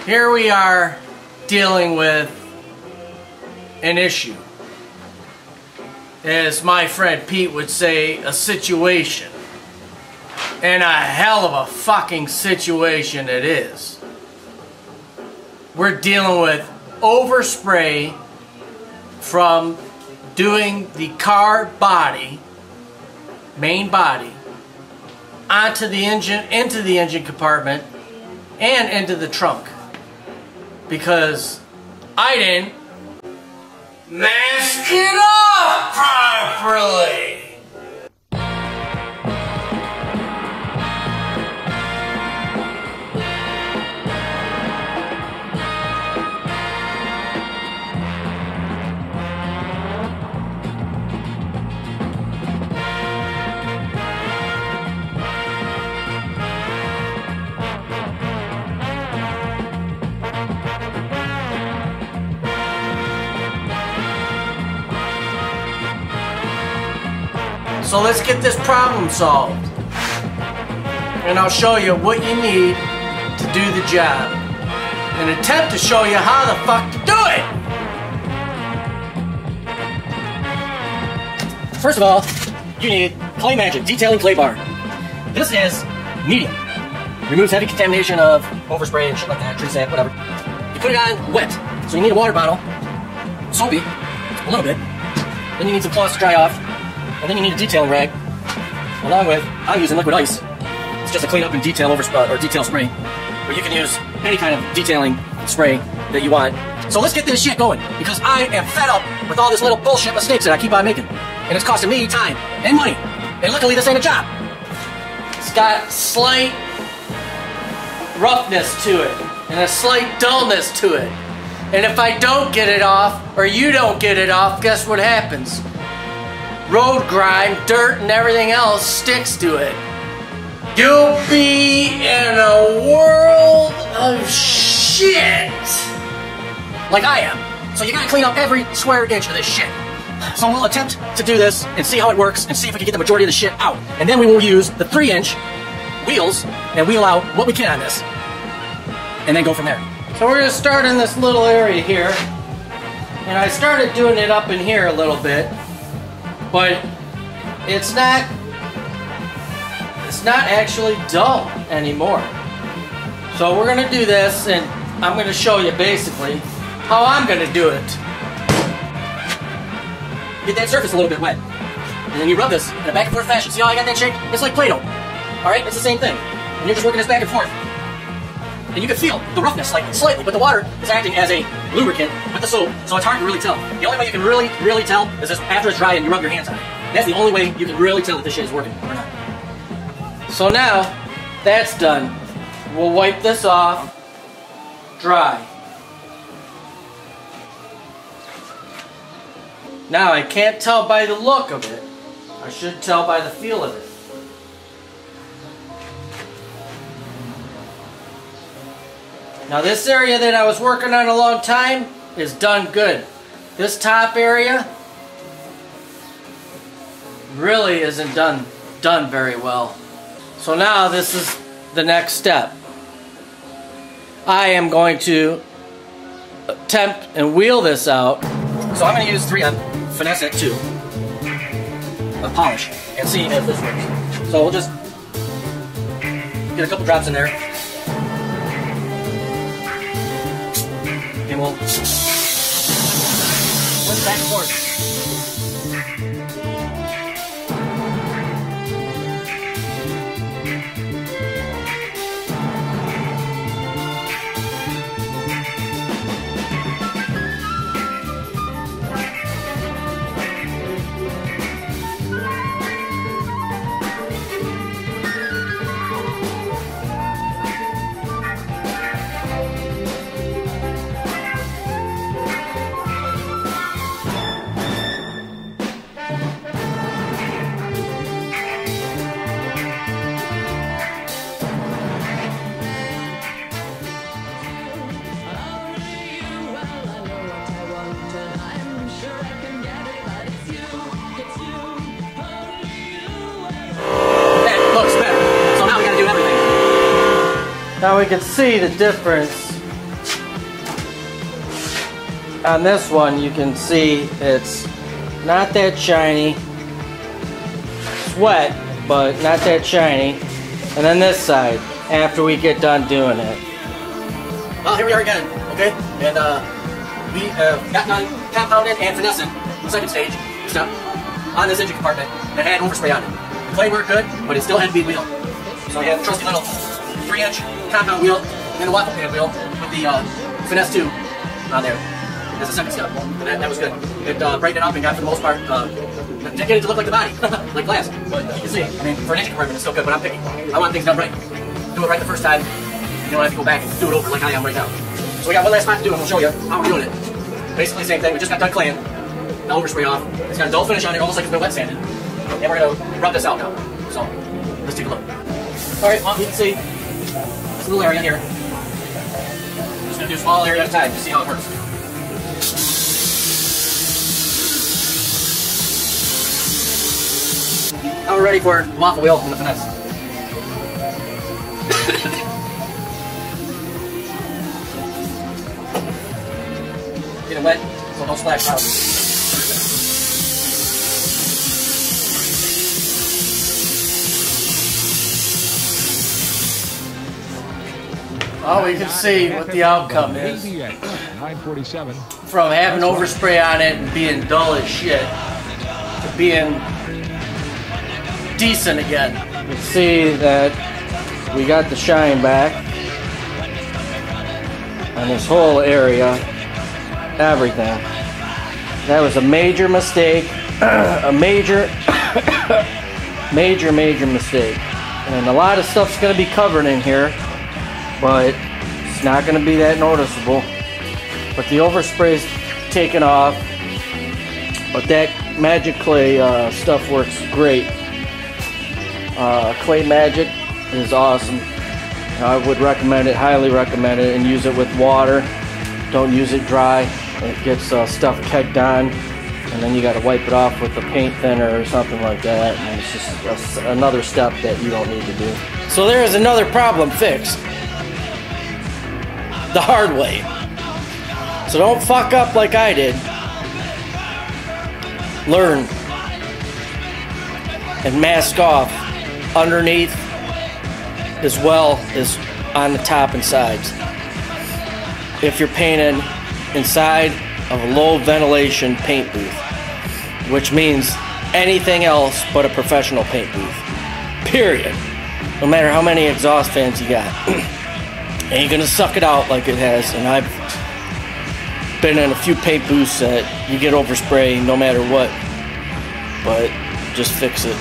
here we are dealing with an issue. As my friend Pete would say, a situation. And a hell of a fucking situation it is. We're dealing with overspray from doing the car body, main body, onto the engine, into the engine compartment, and into the trunk. Because I didn't mask it up properly. So let's get this problem solved. And I'll show you what you need to do the job. And attempt to show you how the fuck to do it! First of all, you need Clay Magic Detailing Clay Bar. This is medium. Removes heavy contamination of overspray and shit like that, tree sand, whatever. You put it on wet. So you need a water bottle, soapy, a little bit. Then you need some cloths to dry off. And then you need a detailing rag, along with, I'm using liquid ice. It's just a clean up and detail or detail spray. But you can use any kind of detailing spray that you want. So let's get this shit going, because I am fed up with all this little bullshit mistakes that I keep on making. And it's costing me time and money. And luckily this ain't a job. It's got slight roughness to it, and a slight dullness to it. And if I don't get it off, or you don't get it off, guess what happens? Road grime, dirt, and everything else sticks to it. You'll be in a world of shit. Like I am. So you gotta clean up every square inch of this shit. So we'll attempt to do this and see how it works and see if we can get the majority of the shit out. And then we will use the 3-inch wheels and wheel out what we can on this. And then go from there. So we're gonna start in this little area here. And I started doing it up in here a little bit. But it's not actually dull anymore. So we're gonna do this, and I'm gonna show you basically how I'm gonna do it. Get that surface a little bit wet. And then you rub this in a back and forth fashion. See how I got that shape? It's like Play-Doh. Alright, it's the same thing. And you're just working this back and forth. And you can feel the roughness, like slightly, but the water is acting as a lubricant with the soap, so it's hard to really tell. The only way you can really tell is this after it's dry and you rub your hands on it. That's the only way you can really tell that this shit is working or not. So now, that's done. We'll wipe this off, dry. Now, I can't tell by the look of it. I should tell by the feel of it. Now this area that I was working on a long time is done good. This top area really isn't done very well. So now this is the next step. I am going to attempt and wheel this out. So I'm going to use 3M Finesse It 2 of polish and see if this works. So we'll just get a couple drops in there. And we'll flip back and forth. Now we can see the difference on this one, you can see it's not that shiny. It's wet, but not that shiny. And then this side, after we get done doing it. Well, here we are again, okay? And we have gotten on compounded and finessing the second stage step on this engine compartment that had overspray on it. The clay worked good, but it still had to be wheel. So we have a trusty little 3-inch compound wheel and a waffle pan wheel with the finesse tube on there. That's the second step. And that was good. It brightened it up and got, for the most part, didn't get it to look like the body, like glass. But you can see, I mean, for an engine compartment, it's still good, but I'm picky. I want things done right. Do it right the first time. You don't have to go back and do it over like I am right now. So we got one last spot to do, and we'll show you how we're doing it. Basically, same thing. We just got done claying the overspray off. It's got a dull finish on it, almost like it's been wet sanded. And we're going to rub this out now. So, let's take a look. Alright, well, you can see this little area here. I'm just going to do a small area at a time to see how it works. Now we're ready for the waffle wheel and the finesse. Get it wet, so don't splash out. Well, we can see what the outcome is. 947. From having overspray on it and being dull as shit to being decent again. You can see that we got the shine back on this whole area. Everything. That was a major mistake. A major mistake. And a lot of stuff's going to be covered in here, but it's not going to be that noticeable. But the overspray's taken off. But that Magic Clay stuff works great. Clay Magic is awesome. I would recommend it, highly recommend it, and use it with water. Don't use it dry. It gets stuff kegged on, and then you got to wipe it off with a paint thinner or something like that. And it's just another step that you don't need to do. So there is another problem fixed. The hard way. So don't fuck up like I did. Learn and mask off underneath as well as on the top and sides. If you're painting inside of a low ventilation paint booth, which means anything else but a professional paint booth, period. No matter how many exhaust fans you got. And you're gonna suck it out like it has. And I've been in a few paint booths that you get overspray no matter what, but just fix it.